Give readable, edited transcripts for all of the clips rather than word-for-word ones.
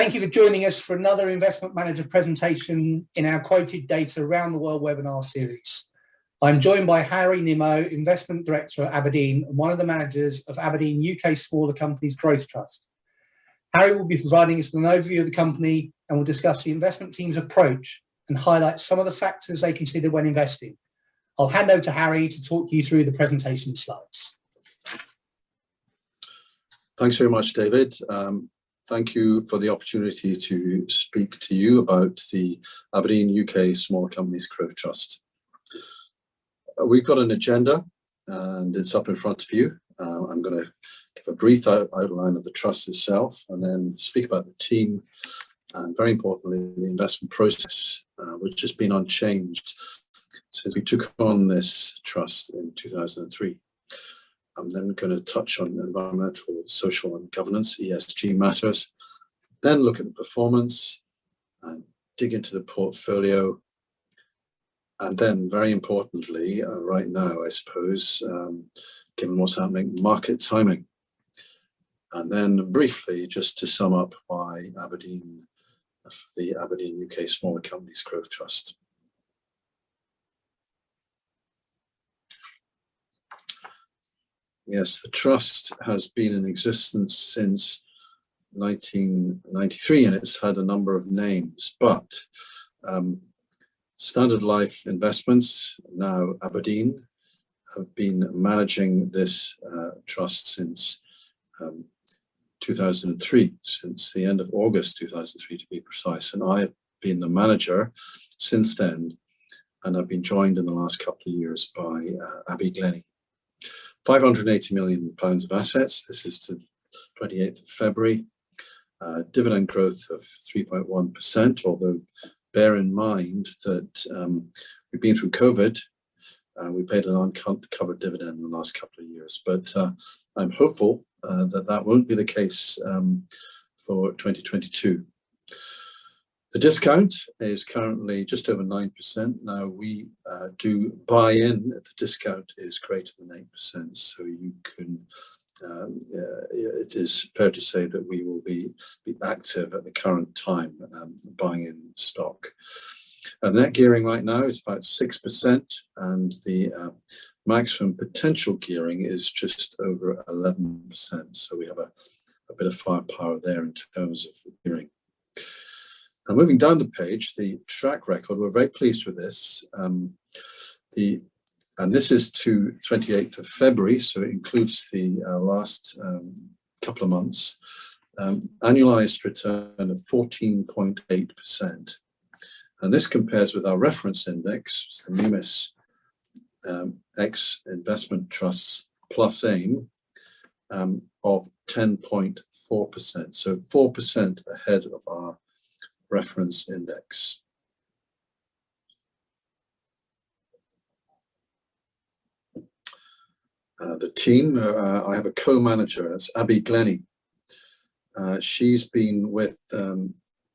Thank you for joining us for another Investment Manager presentation in our Quoted Data Around the World webinar series. I'm joined by Harry Nimmo, Investment Director at Aberdeen and one of the managers of Aberdeen UK Smaller Companies Growth Trust. Harry will be providing us with an overview of the company and will discuss the investment team's approach and highlight some of the factors they consider when investing. I'll hand over to Harry to talk you through the presentation slides. Thanks very much, David. Thank you for the opportunity to speak to you about the Aberdeen UK Small Companies Growth Trust. We've got an agenda and it's up in front of you. I'm going to give a brief outline of the trust itself and then speak about the team and, very importantly, the investment process, which has been unchanged since we took on this trust in 2003. I'm then going to touch on environmental, social and governance, ESG matters, then look at the performance and dig into the portfolio. And then, very importantly, right now, I suppose, given what's happening, market timing. And then briefly, just to sum up why Aberdeen, for the Aberdeen UK Smaller Companies Growth Trust. Yes, the trust has been in existence since 1993 and it's had a number of names, but Standard Life Investments, now Aberdeen, have been managing this trust since 2003, since the end of August 2003 to be precise, and I have been the manager since then, and I've been joined in the last couple of years by Abby Glennie. £580 million of assets. This is to 28th of February. Dividend growth of 3.1%, although bear in mind that we've been through COVID. We paid an uncovered dividend in the last couple of years, but I'm hopeful that that won't be the case for 2022. The discount is currently just over 9%. Now we do buy in. The discount is greater than 8%, so you can. It is fair to say that we will be active at the current time buying in stock. And net gearing right now is about 6%, and the maximum potential gearing is just over 11%. So we have a bit of firepower there in terms of gearing. Now, moving down the page, the track record, we're very pleased with this. And this is to 28th of February, so it includes the last couple of months. Annualized return of 14.8%. And this compares with our reference index, the Nimmo X Investment Trusts plus AIM, of 10.4%. So 4% ahead of our reference index. The team, I have a co-manager, it's Abby Glennie. She's been with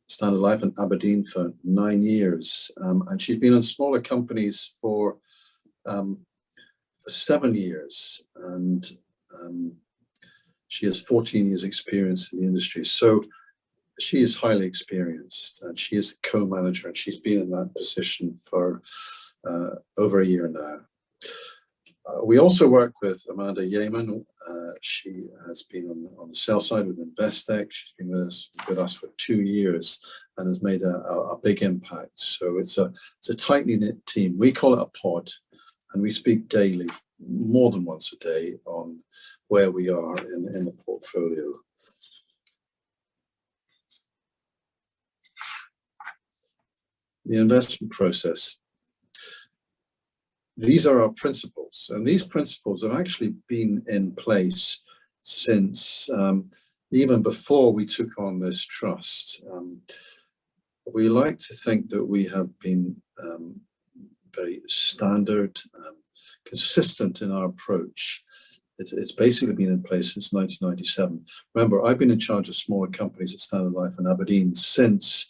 Standard Life and Aberdeen for 9 years, and she's been on smaller companies for 7 years, and she has 14 years experience in the industry. So she is highly experienced, and she is the co-manager, and she's been in that position for over a year now. We also work with Amanda Yeaman. She has been on the sell side with Investec. She's been with us for 2 years and has made a big impact. So it's a tightly knit team. We call it a pod, and we speak daily, more than once a day, on where we are in the portfolio. The investment process. These are our principles, and these principles have actually been in place since even before we took on this trust. We like to think that we have been very standard, consistent in our approach. It's basically been in place since 1997. Remember, I've been in charge of smaller companies at Standard Life and Aberdeen since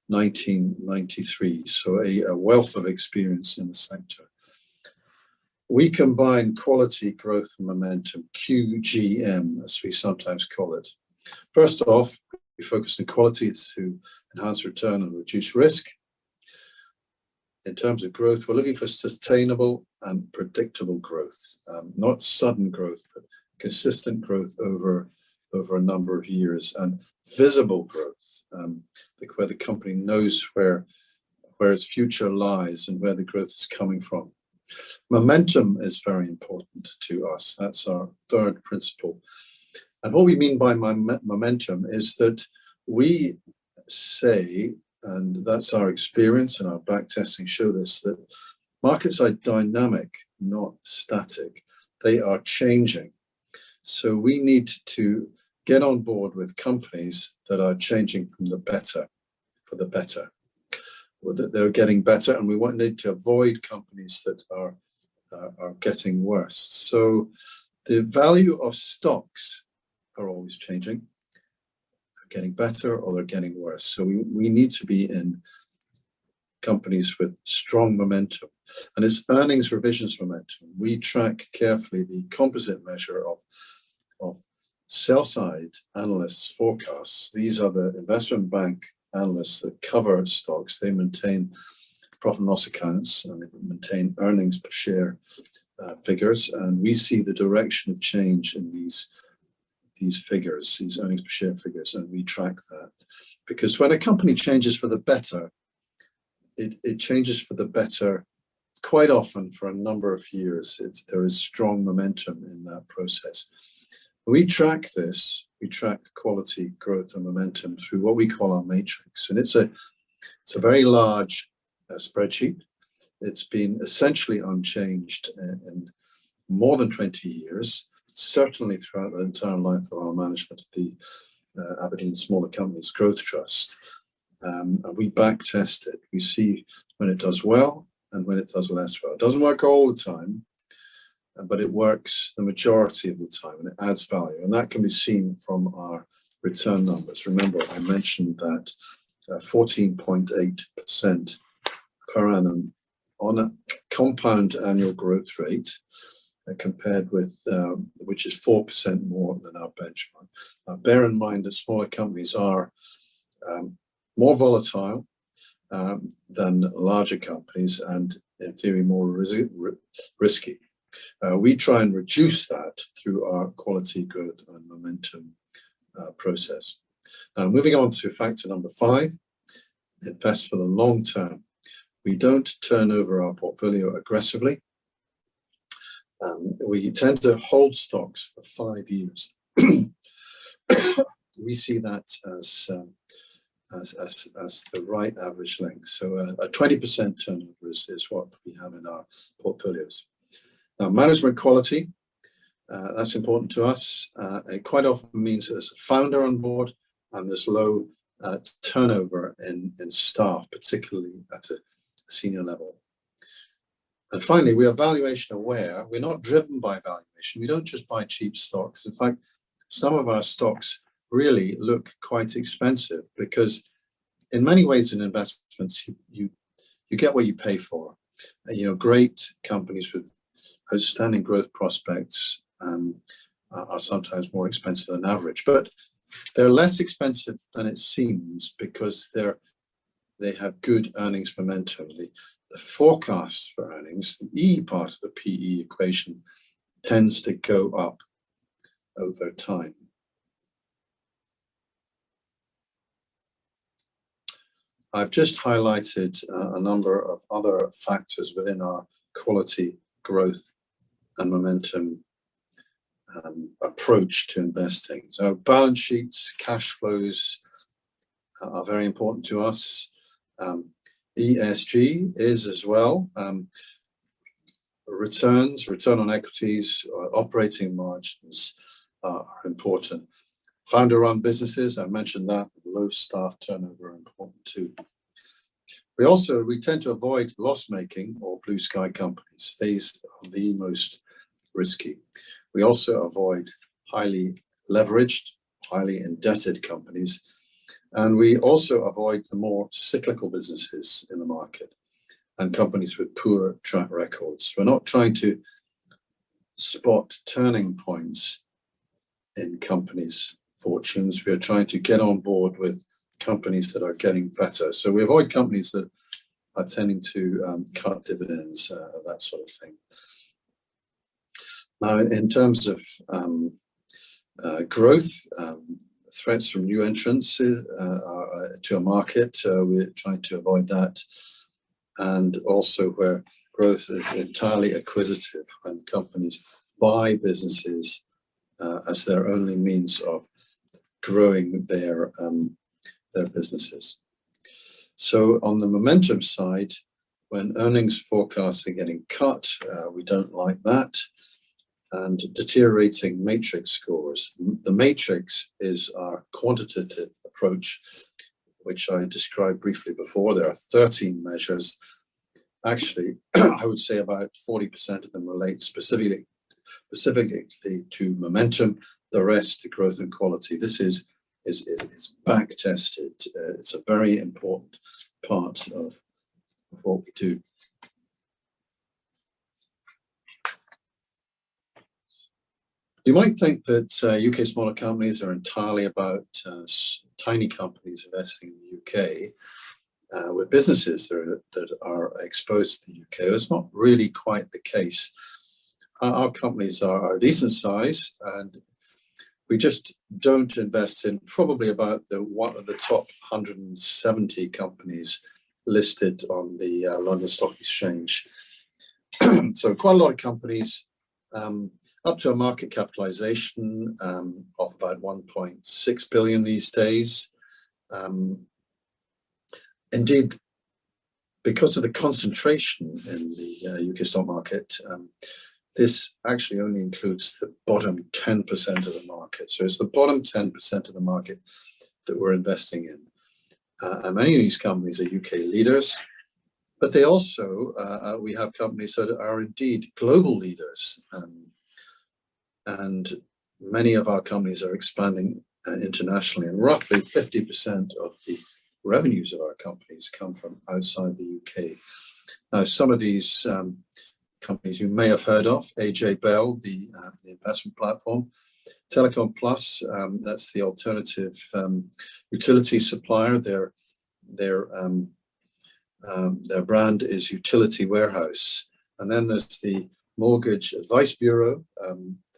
1993, so a wealth of experience in the sector. We combine quality, growth and momentum, QGM, as we sometimes call it. First off, We focus on quality to enhance return and reduce risk. In terms of growth, we're looking for sustainable and predictable growth, not sudden growth, but consistent growth over a number of years, and visible growth, where the company knows where its future lies and where the growth is coming from. Momentum is very important to us. That's our third principle. And what we mean by momentum is that we say, and that's our experience and our backtesting show this, that markets are dynamic, not static. They are changing. So we need to get on board with companies that are changing from the better for the better, or that they're getting better, and we need to avoid companies that are getting worse. So the value of stocks are always changing. They're getting better or they're getting worse. So we need to be in companies with strong momentum, and it's earnings revisions momentum. We track carefully the composite measure of sell-side analysts' forecasts. These are the investment bank analysts that cover stocks. They maintain profit and loss accounts, and they maintain earnings per share figures, and we see the direction of change in these figures, these earnings per share figures, and we track that. Because when a company changes for the better, it changes for the better quite often for a number of years. There is strong momentum in that process. We track this, we track quality, growth, and momentum through what we call our matrix. And it's a very large spreadsheet. It's been essentially unchanged in more than 20 years, certainly throughout the entire life of our management of the Aberdeen Smaller Companies Growth Trust. And we back test it. We see when it does well and when it does less well. It doesn't work all the time, but it works the majority of the time, and it adds value. And that can be seen from our return numbers. Remember, I mentioned that 14.8% per annum on a compound annual growth rate, compared with, which is 4% more than our benchmark. Now, bear in mind that smaller companies are more volatile than larger companies, and in theory more risky. We try and reduce that through our quality, growth, and momentum process. Moving on to factor number 5, invest for the long term. We don't turn over our portfolio aggressively. We tend to hold stocks for 5 years. We see that as the right average length. So a 20% turnover is what we have in our portfolios. Now, management quality, that's important to us. It quite often means there's a founder on board and there's low turnover in staff, particularly at a senior level. And finally, we are valuation aware. We're not driven by valuation. We don't just buy cheap stocks. In fact, some of our stocks really look quite expensive because in many ways in investments, you get what you pay for. Great companies with outstanding growth prospects are sometimes more expensive than average, but they're less expensive than it seems because they have good earnings momentum. The forecast for earnings, the E part of the PE equation, tends to go up over time. I've just highlighted a number of other factors within our quality, growth, and momentum approach to investing. So balance sheets, cash flows are very important to us. ESG is as well. Return on equities, operating margins are important. Founder-run businesses, I mentioned that, low staff turnover are important too. We tend to avoid loss-making or blue sky companies. These are the most risky. We also avoid highly leveraged, highly indebted companies. And we also avoid the more cyclical businesses in the market and companies with poor track records. We're not trying to spot turning points in companies fortunes. We are trying to get on board with companies that are getting better. So we avoid companies that are tending to cut dividends, that sort of thing. Now, in terms of growth, threats from new entrants to a market, we're trying to avoid that. And also where growth is entirely acquisitive, when companies buy businesses as their only means of growing their businesses. So on the momentum side, when earnings forecasts are getting cut, we don't like that. And deteriorating matrix scores. The matrix is our quantitative approach, which I described briefly before. There are 13 measures. Actually, I would say about 40% of them relate specifically to momentum, the rest to growth and quality. This is back tested. It's a very important part of what we do. You might think that UK smaller companies are entirely about tiny companies investing in the UK with businesses that are exposed to the UK. That's not really quite the case. Our companies are a decent size, and we just don't invest in probably about one of the top 170 companies listed on the London Stock Exchange. So quite a lot of companies, up to a market capitalization of about 1.6 billion these days. Indeed, because of the concentration in the UK stock market, this actually only includes the bottom 10% of the market. So it's the bottom 10% of the market that we're investing in. And many of these companies are UK leaders, but they also, we have companies that are indeed global leaders. And many of our companies are expanding internationally, and roughly 50% of the revenues of our companies come from outside the UK. Now, some of these companies you may have heard of: AJ Bell, the investment platform; Telecom Plus, that's the alternative utility supplier. Their brand is Utility Warehouse. And then there's the Mortgage Advice Bureau,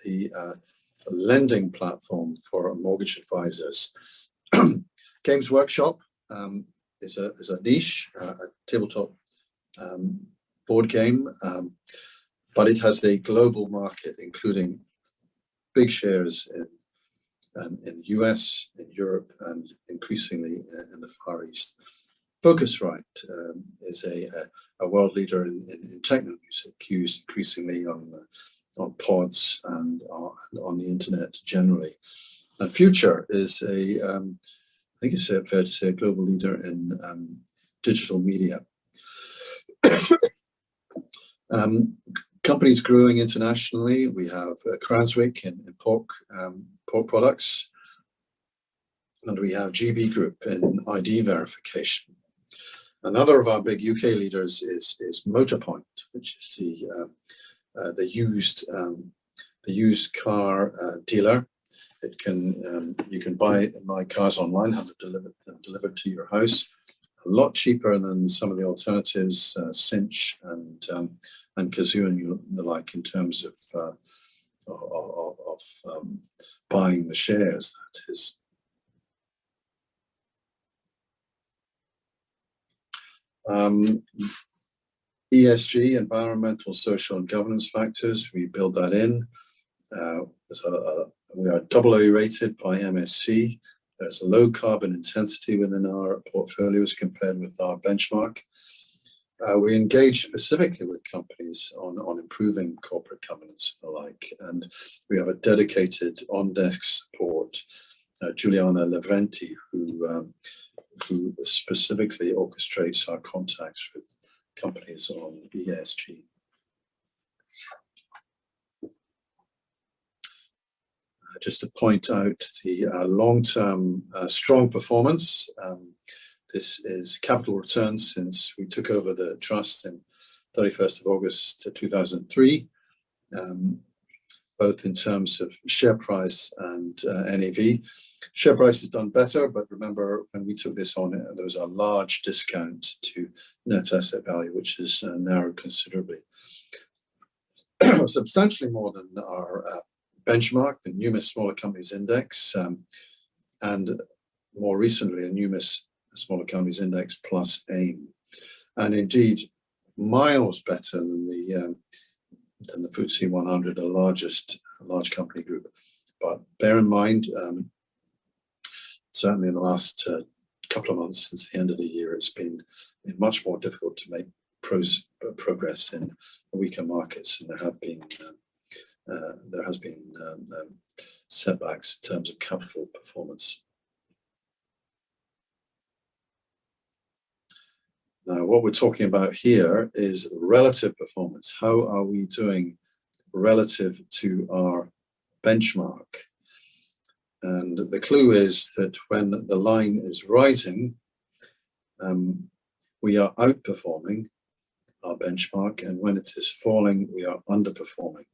the lending platform for mortgage advisors. Games Workshop is a niche, a tabletop board game, but it has a global market, including big shares in the US, in Europe, and increasingly in the Far East. Focusrite is a world leader in techno music, used increasingly on pods and on the internet generally. And Future is I think it's fair to say, a global leader in digital media. Companies growing internationally, we have Cranswick in pork products, and we have GB Group in ID verification. Another of our big UK leaders is Motorpoint, which is the used car dealer. It can you can buy cars online, have them delivered to your house, a lot cheaper than some of the alternatives, Cinch and Kazoo and the like, in terms of buying the shares. That is. ESG, environmental, social, and governance factors, we build that in. We are AA rated by MSC. There's a low carbon intensity within our portfolios compared with our benchmark. We engage specifically with companies on improving corporate governance and the like, and we have a dedicated on-desk support, Juliana Lavrenti, who specifically orchestrates our contacts with companies on ESG. Just to point out the long-term strong performance. This is capital returns since we took over the trust in 31st of August 2003. both in terms of share price and NAV. Share price has done better, but remember when we took this on, there was a large discount to net asset value, which has narrowed considerably. Substantially more than our benchmark, the Numis Smaller Companies Index, and more recently, a Numis Smaller Companies Index plus AIM. And indeed, miles better than the FTSE 100, the large company group. But bear in mind, certainly in the last couple of months since the end of the year, it's been much more difficult to make progress in weaker markets, and there has been setbacks in terms of capital performance. Now, what we're talking about here is relative performance. How are we doing relative to our benchmark? And the clue is that when the line is rising, we are outperforming our benchmark, and when it is falling, we are underperforming.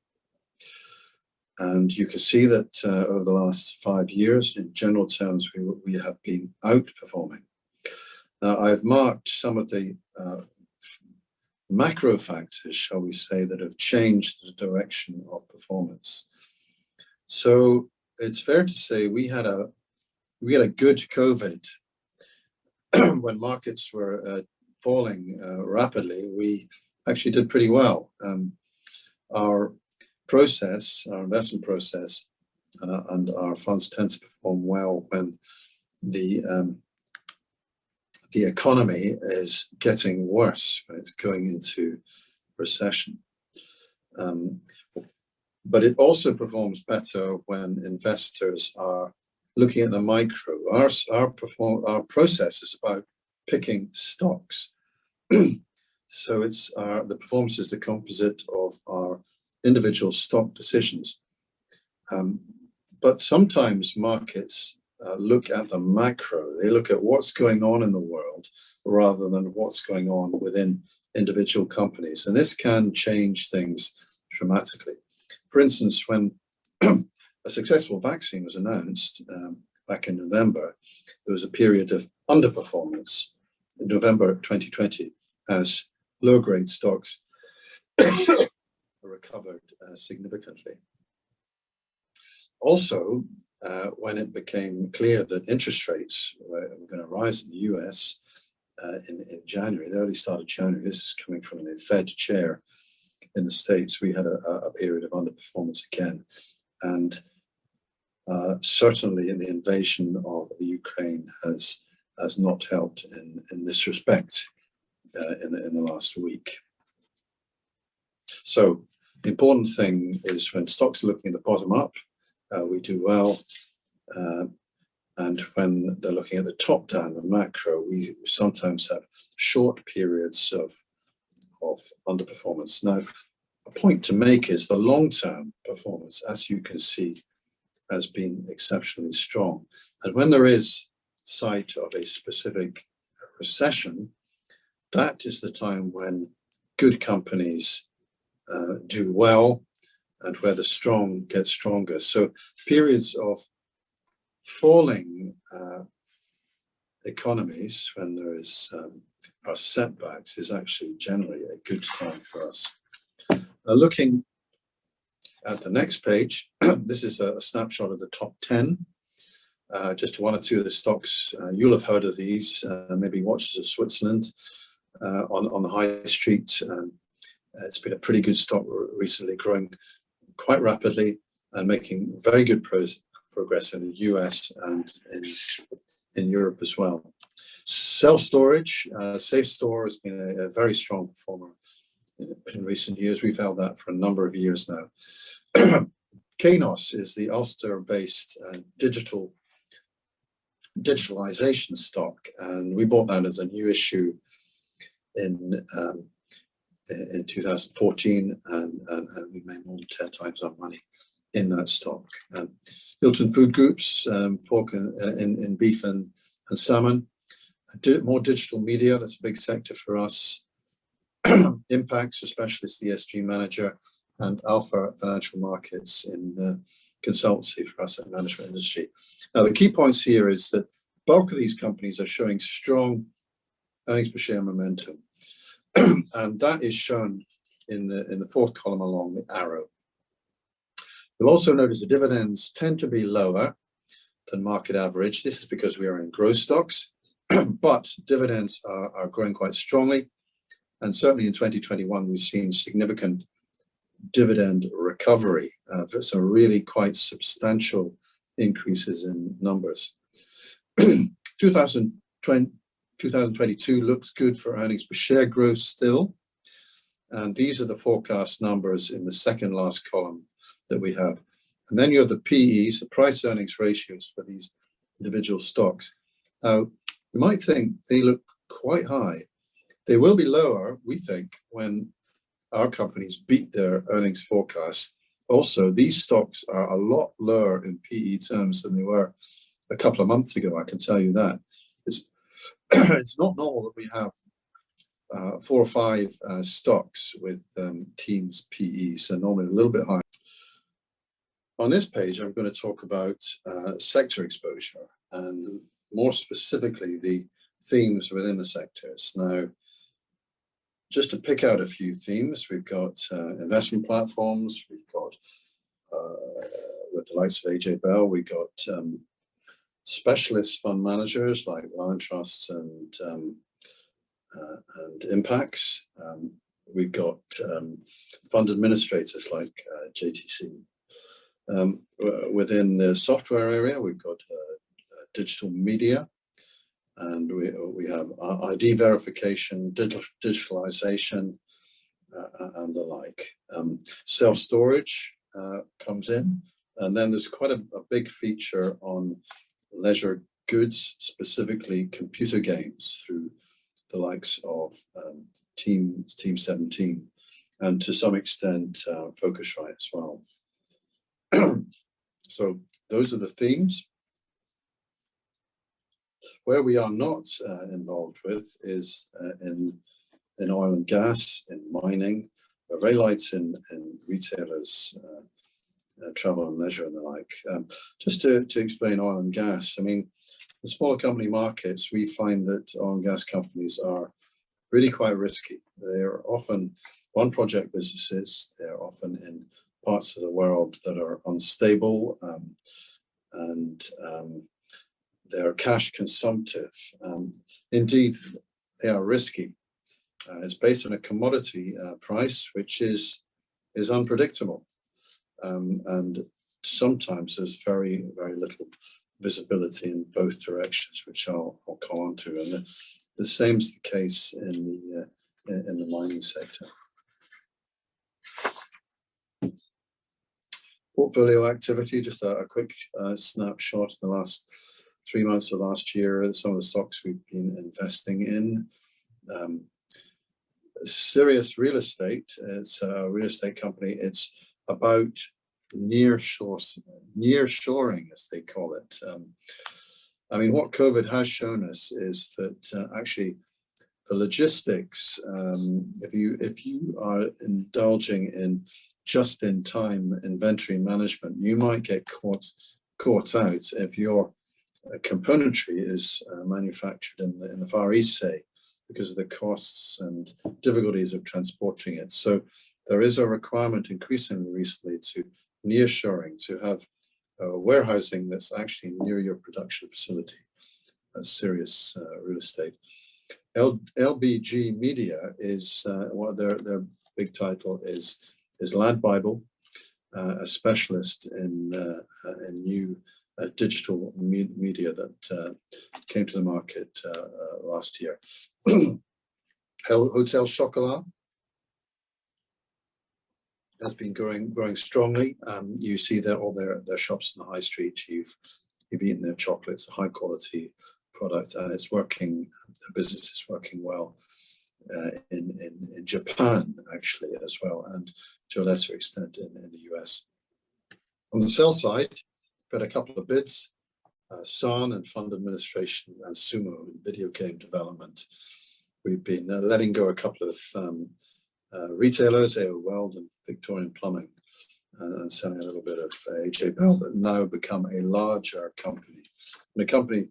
And you can see that over the last 5 years, in general terms, we have been outperforming. Now, I've marked some of the macro factors, shall we say, that have changed the direction of performance. So it's fair to say we had a good COVID when markets were falling rapidly. We actually did pretty well. Our investment process, and our funds tend to perform well when the economy is getting worse, when it's going into recession. But it also performs better when investors are looking at the micro. Our process is about picking stocks. So the performance is the composite of our individual stock decisions. But sometimes markets look at the macro. They look at what's going on in the world rather than what's going on within individual companies. And this can change things dramatically. For instance, when a successful vaccine was announced back in November, there was a period of underperformance in November 2020 as low-grade stocks recovered significantly. Also, when it became clear that interest rates were going to rise in the US in January, the early start of January, this is coming from the Fed chair in the States, we had a period of underperformance again. And certainly in the invasion of the Ukraine has not helped in this respect in the last week. So the important thing is when stocks are looking at the bottom up, we do well. And when they're looking at the top down, the macro, we sometimes have short periods of underperformance. Now, a point to make is the long-term performance, as you can see, has been exceptionally strong. And when there is sight of a specific recession, that is the time when good companies do well and where the strong get stronger. So periods of falling economies, when there are setbacks, is actually generally a good time for us. Looking at the next page, this is a snapshot of the top 10. Just one or two of the stocks, you'll have heard of these, maybe Watches of Switzerland on the high street. It's been a pretty good stock recently, growing quite rapidly and making very good progress in the US and in Europe as well. Self-storage, SafeStore has been a very strong performer in recent years. We've held that for a number of years now. Kainos is the Ulster-based digitalization stock, and we bought that as a new issue in 2014, and we made more than 10 times our money in that stock. Hilton Food Group's pork in beef and salmon. More digital media, that's a big sector for us. Impacts, a specialist ESG manager, and Alpha Financial Markets in consultancy for asset management industry. Now, the key points here is that the bulk of these companies are showing strong earnings per share momentum, and that is shown in the fourth column along the arrow. You'll also notice the dividends tend to be lower than market average. This is because we are in growth stocks, but dividends are growing quite strongly. And certainly in 2021, we've seen significant dividend recovery, some really quite substantial increases in numbers. 2022 looks good for earnings per share growth still. And these are the forecast numbers in the second last column that we have. And then you have the PEs, the price earnings ratios for these individual stocks. Now, you might think they look quite high. They will be lower, we think, when our companies beat their earnings forecasts. Also, these stocks are a lot lower in PE terms than they were a couple of months ago, I can tell you that. It's not normal that we have 4 or 5 stocks with teens PE, so normally a little bit higher. On this page, I'm going to talk about sector exposure and more specifically the themes within the sectors. Now, just to pick out a few themes, we've got investment platforms, we've got with the likes of AJ Bell, we've got specialist fund managers like Lion Trusts and Impacts. We've got fund administrators like JTC. Within the software area, we've got digital media, and we have ID verification, digitalization, and the like. Self-storage comes in, and then there's quite a big feature on leisure goods, specifically computer games through the likes of Team 17, and to some extent Focusrite as well. So those are the themes. Where we are not involved with is in oil and gas, in mining, very light in retailers, travel and leisure and the like. Just to explain oil and gas, I mean, the smaller company markets, we find that oil and gas companies are really quite risky. They're often one-project businesses. They're often in parts of the world that are unstable, and they're cash consumptive. Indeed, they are risky. It's based on a commodity price, which is unpredictable, and sometimes there's very, very little visibility in both directions, which I'll come on to. And the same is the case in the mining sector. Portfolio activity, just a quick snapshot in the last 3 months of last year, some of the stocks we've been investing in. Sirius Real Estate, it's a real estate company. It's about nearshoring, as they call it. I mean, what COVID has shown us is that actually the logistics, if you are indulging in just-in-time inventory management, you might get caught out if your componentry is manufactured in the Far East, say, because of the costs and difficulties of transporting it. So there is a requirement increasingly recently to nearshoring, to have warehousing that's actually near your production facility. That's Sirius Real Estate. LBG Media is what their big title is Lad Bible, a specialist in new digital media that came to the market last year. Hotel Chocolat has been growing strongly. You see all their shops in the high street. You've eaten their chocolates, a high quality product, and it's working. The business is working well in Japan actually as well, and to a lesser extent in the US. On the sell side, got a couple of bids, San and fund administration, and Sumo in video game development. We've been letting go a couple of retailers, A.O. Weld and Victorian Plumbing, and selling a little bit of A.J. Bell, but now become a larger company. When a company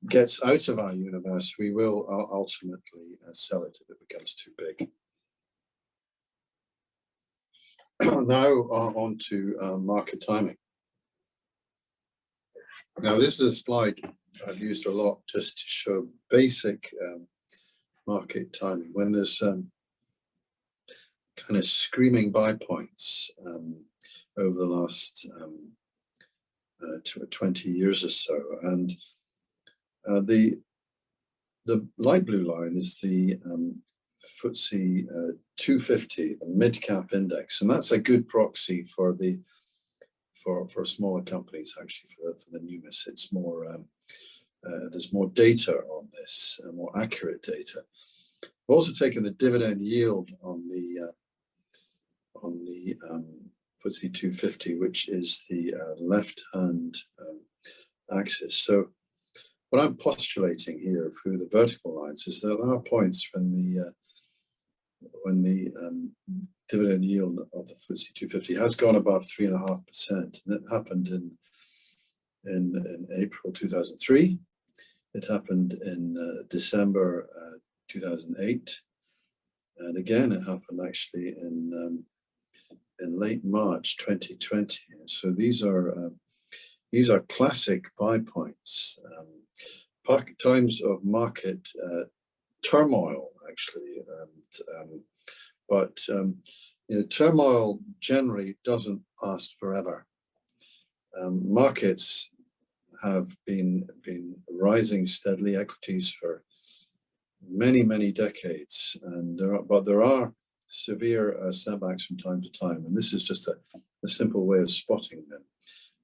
gets out of our universe, we will ultimately sell it if it becomes too big. Now on to market timing. Now this is a slide I've used a lot just to show basic market timing. When there's kind of screaming buy points over the last 20 years or so, and the light blue line is the FTSE 250, the mid-cap index, and that's a good proxy for smaller companies. Actually, for the Numis, it's more there's more data on this, more accurate data. We've also taken the dividend yield on the FTSE 250, which is the left-hand axis. So what I'm postulating here through the vertical lines is that there are points when the dividend yield of the FTSE 250 has gone above 3.5%, and it happened in April 2003. It happened in December 2008, and again it happened actually in late March 2020. So these are classic buy points, times of market turmoil actually, but turmoil generally doesn't last forever. Markets have been rising steadily, equities for many decades, and there are severe setbacks from time to time, and this is just a simple way of spotting them.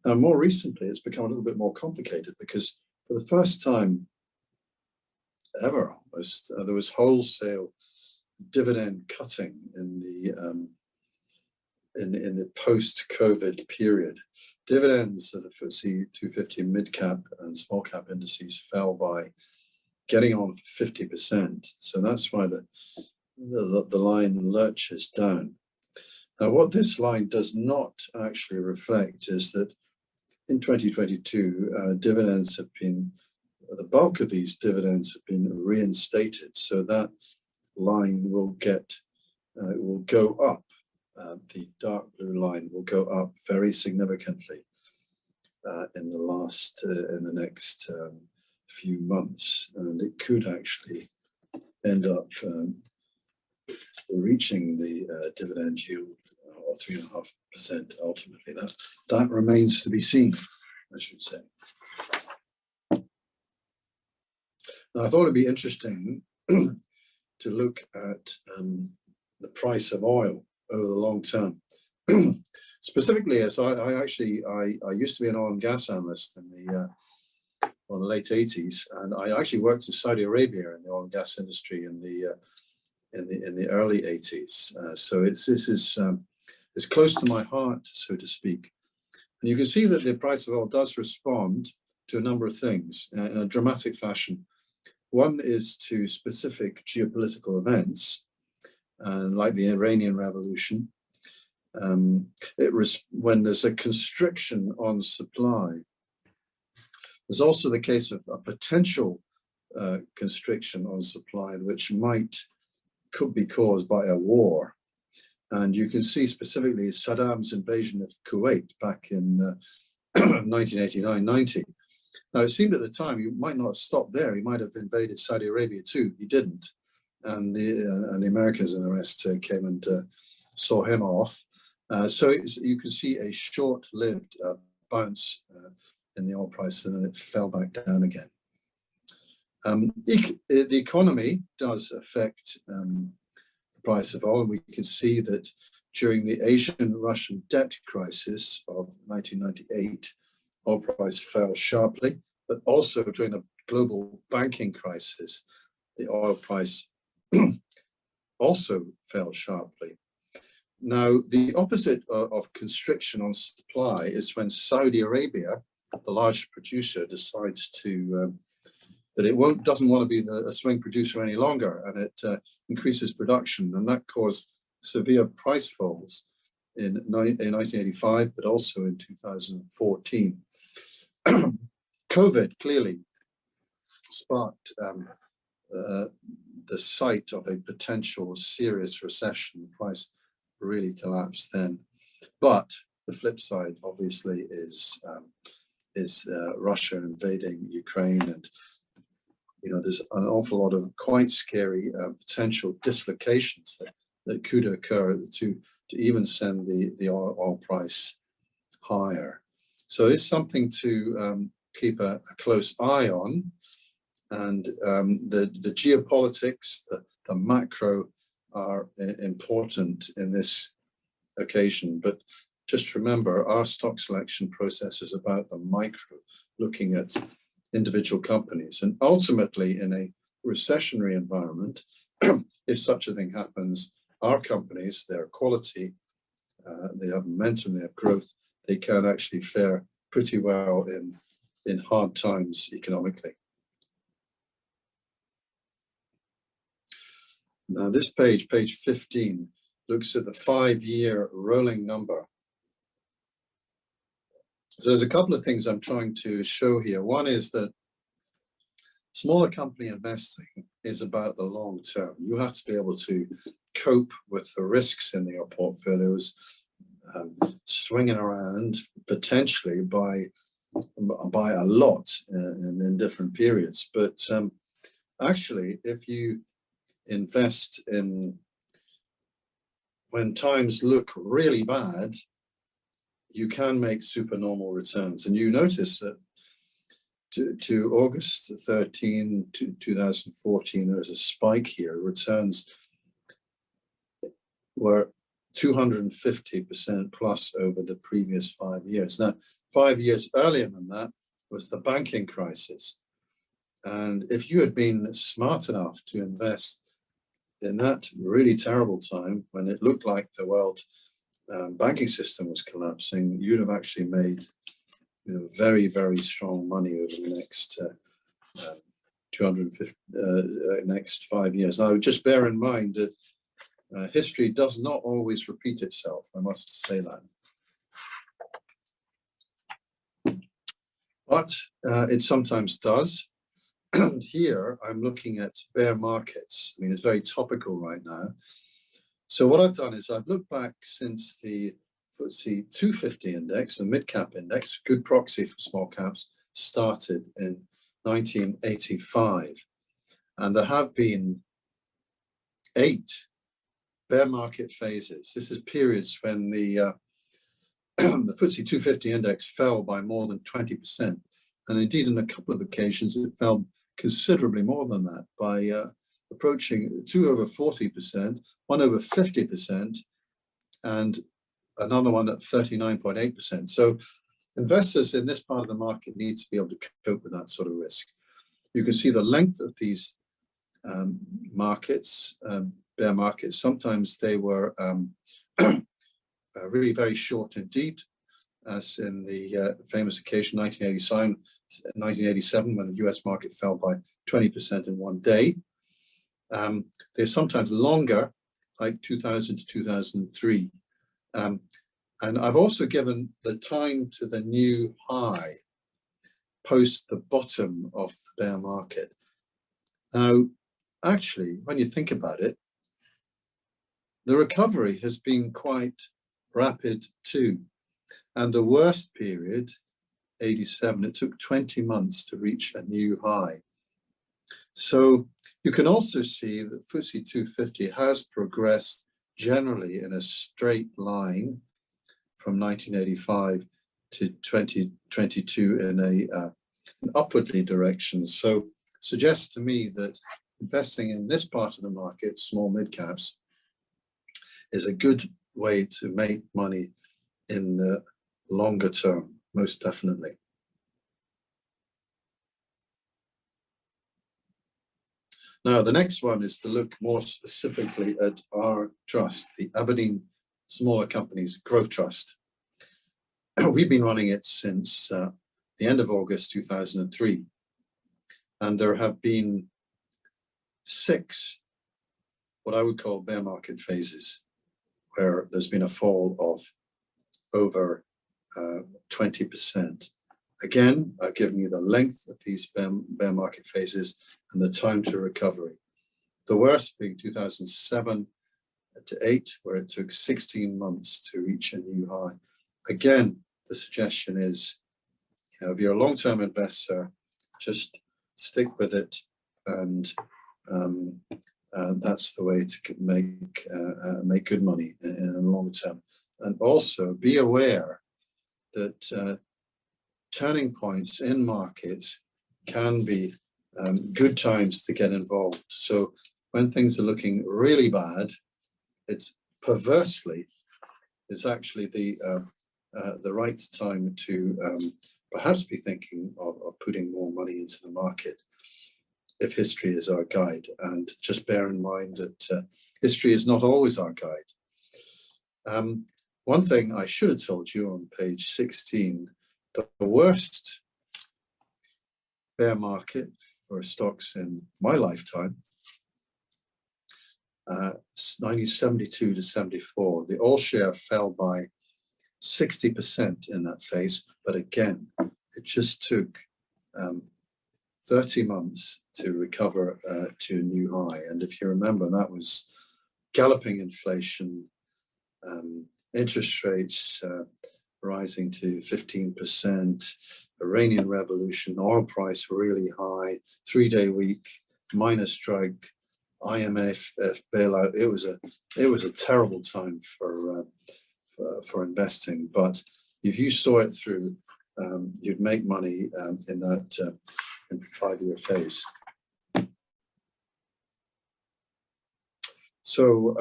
Now, more recently, it's become a little bit more complicated because for the first time ever, almost, there was wholesale dividend cutting in the post-COVID period. Dividends of the FTSE 250 mid-cap and small-cap indices fell by getting on for 50%. So that's why the line lurches down. Now, what this line does not actually reflect is that in 2022, dividends have been, the bulk of these dividends have been reinstated. So that line will go up. The dark blue line will go up very significantly in the next few months, and it could actually end up reaching the dividend yield of 3.5% ultimately. That remains to be seen, I should say. Now, I thought it'd be interesting to look at the price of oil over the long term. Specifically, as I used to be an oil and gas analyst in the late 80s, and I actually worked in Saudi Arabia in the oil and gas industry in the early 80s. So this is close to my heart, so to speak. And you can see that the price of oil does respond to a number of things in a dramatic fashion. One is to specific geopolitical events, like the Iranian Revolution. When there's a constriction on supply, there's also the case of a potential constriction on supply, which could be caused by a war. And you can see specifically Saddam's invasion of Kuwait back in 1989-90. Now, it seemed at the time he might not have stopped there. He might have invaded Saudi Arabia too. He didn't. And the Americans and the rest came and saw him off. So you can see a short-lived bounce in the oil price, and then it fell back down again. The economy does affect the price of oil. We can see that during the Asian-Russian debt crisis of 1998, oil price fell sharply, but also during the global banking crisis, the oil price also fell sharply. Now, the opposite of constriction on supply is when Saudi Arabia, the largest producer, decides that it doesn't want to be a swing producer any longer, and it increases production, and that caused severe price falls in 1985, but also in 2014. COVID clearly sparked the sight of a potential serious recession. The price really collapsed then. But the flip side, obviously, is Russia invading Ukraine, and there's an awful lot of quite scary potential dislocations that could occur to even send the oil price higher. So it's something to keep a close eye on. And the geopolitics, the macro are important in this occasion. But just remember, our stock selection process is about the micro, looking at individual companies. And ultimately, in a recessionary environment, if such a thing happens, our companies, their quality, they have momentum, they have growth, they can actually fare pretty well in hard times economically. Now this page 15, looks at the 5-year rolling number. So there's a couple of things I'm trying to show here. One is that smaller company investing is about the long term. You have to be able to cope with the risks in your portfolios, swinging around potentially by a lot in different periods. But actually, if you invest in when times look really bad, you can make supernormal returns. And you notice that to August 13, 2014, there's a spike here. Returns were 250% plus over the previous 5 years. Now, 5 years earlier than that was the banking crisis. And if you had been smart enough to invest in that really terrible time when it looked like the world banking system was collapsing, you'd have actually made very, very strong money over the next 250 next 5 years. Now, just bear in mind that history does not always repeat itself. I must say that. But it sometimes does. And here I'm looking at bear markets. I mean, it's very topical right now. So what I've done is I've looked back since the FTSE 250 index, the mid-cap index, good proxy for small caps, started in 1985. And there have been 8 bear market phases. This is periods when the the FTSE 250 index fell by more than 20%. And indeed, on a couple of occasions, it fell considerably more than that, by approaching 2 over 40%, 1 over 50%, and another one at 39.8%. So investors in this part of the market need to be able to cope with that sort of risk. You can see the length of these markets, bear markets. Sometimes they were really very short indeed, as in the famous occasion 1987, when the US market fell by 20% in one day. They're sometimes longer, like 2000 to 2003. And I've also given the time to the new high post the bottom of the bear market. Now, actually, when you think about it, the recovery has been quite rapid too. And the worst period, 87, it took 20 months to reach a new high. So you can also see that FTSE 250 has progressed generally in a straight line from 1985 to 2022 in an upwardly direction. So suggests to me that investing in this part of the market, small mid caps, is a good way to make money in the longer term, most definitely. Now, the next one is to look more specifically at our trust, the Aberdeen Smaller Companies Growth Trust. We've been running it since the end of August 2003, and there have been 6 what I would call bear market phases. where there's been a fall of over 20%. Again, I've given you the length of these bear market phases and the time to recovery. The worst being 2007 to 8, where it took 16 months to reach a new high. Again, the suggestion is, you know, if you're a long-term investor, just stick with it, and that's the way to make good money in the long term. And also be aware that turning points in markets can be good times to get involved. So when things are looking really bad, it's perversely, it's actually the right time to perhaps be thinking of putting more money into the market, if history is our guide. And just bear in mind that history is not always our guide. One thing I should have told you on page 16, the worst bear market for stocks in my lifetime, 1972 to 74, the all share fell by 60% in that phase. But again, it just took 30 months to recover to a new high. And if you remember, that was galloping inflation, interest rates rising to 15%, Iranian revolution, oil price really high, 3-day week, miners strike, IMF bailout. It was a terrible time for investing. But if you saw it through, you'd make money in that in 5-year phase. So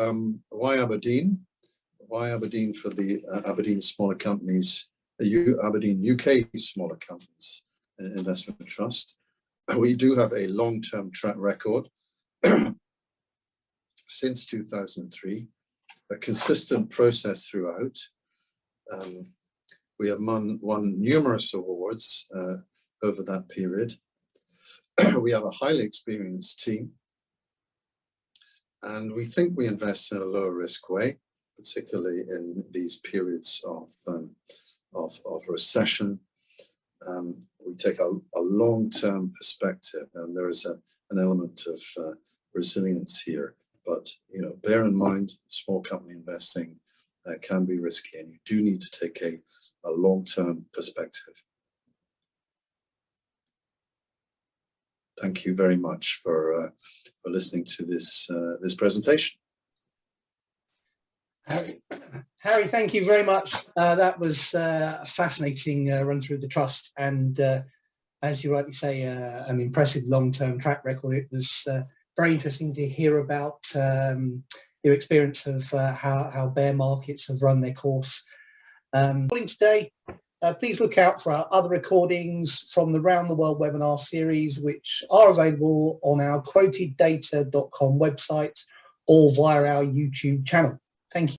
why Aberdeen? Why Aberdeen for the Aberdeen Smaller Companies, Aberdeen UK Smaller Companies Investment Trust? We do have a long-term track record since 2003, a consistent process throughout. We have won numerous awards over that period. We have a highly experienced team, and we think we invest in a lower risk way, particularly in these periods of recession. We take a long-term perspective, and there is an element of resilience here. But you know, bear in mind, small company investing can be risky, and you do need to take a long-term perspective. Thank you very much for listening to this presentation. Harry, thank you very much. That was a fascinating run through the trust, and as you rightly say, an impressive long-term track record. It was very interesting to hear about your experience of how bear markets have run their course. Today, please look out for our other recordings from the Round the World webinar series, which are available on our QuotedData.com website or via our YouTube channel. Thank you.